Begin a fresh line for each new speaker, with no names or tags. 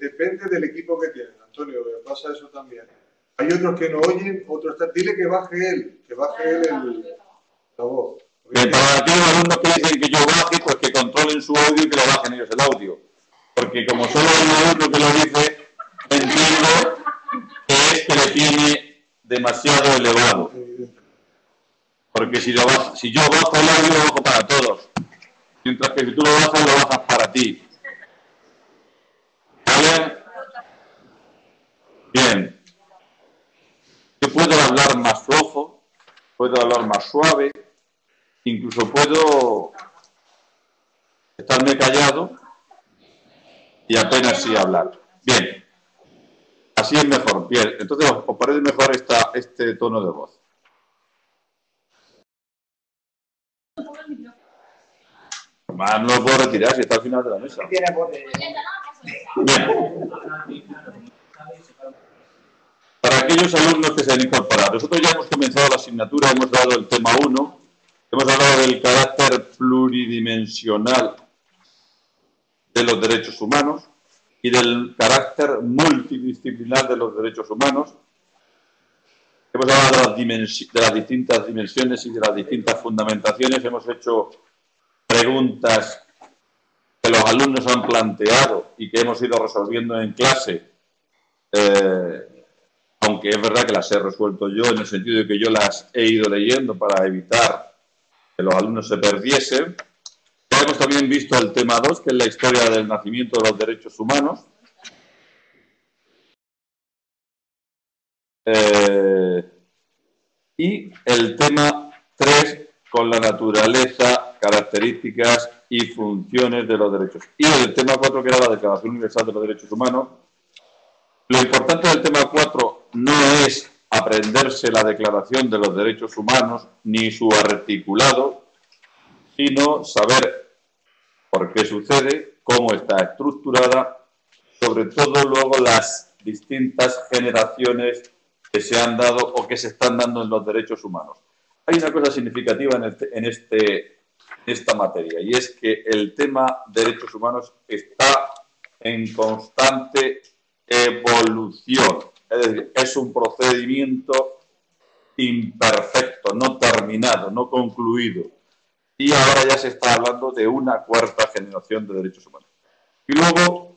depende del equipo que tienes, Antonio, me pasa eso también. Hay otros que no oyen, otros están. Dile que baje él la voz.
Para aquellos alumnos que dicen que yo baje, pues que controlen su audio y que le bajen ellos el audio. Porque como solo hay un alumno que lo dice, entiendo que es que le tiene demasiado elevado. Porque si yo bajo el audio, lo bajo para todos. Mientras que si tú lo bajas para ti. ¿Vale? Bien. Yo puedo hablar más flojo, puedo hablar más suave, incluso puedo estarme callado y apenas sí hablar. Bien. Así es mejor. Bien. Entonces, ¿os parece mejor este tono de voz? Más no lo puedo retirar si está al final de la mesa. Bien. Para aquellos alumnos que se han incorporado, nosotros ya hemos comenzado la asignatura, hemos dado el tema 1, hemos hablado del carácter pluridimensional de los derechos humanos y del carácter multidisciplinar de los derechos humanos. Hemos hablado de las distintas dimensiones y de las distintas fundamentaciones, hemos hecho preguntas que los alumnos han planteado y que hemos ido resolviendo en clase, aunque es verdad que las he resuelto yo en el sentido de que yo las he ido leyendo para evitar que los alumnos se perdiesen. Ya hemos también visto el tema 2, que es la historia del nacimiento de los derechos humanos. Y el tema 3, con la naturaleza, características y funciones de los derechos. Y el tema 4, que era la Declaración Universal de los Derechos Humanos. Lo importante del tema 4 no es aprenderse la Declaración de los Derechos Humanos ni su articulado, sino saber por qué sucede, cómo está estructurada, sobre todo luego las distintas generaciones que se han dado o que se están dando en los derechos humanos. Hay una cosa significativa en esta materia, y es que el tema derechos humanos está en constante evolución. Es decir, es un procedimiento imperfecto, no terminado, no concluido. Y ahora ya se está hablando de una cuarta generación de derechos humanos. Y luego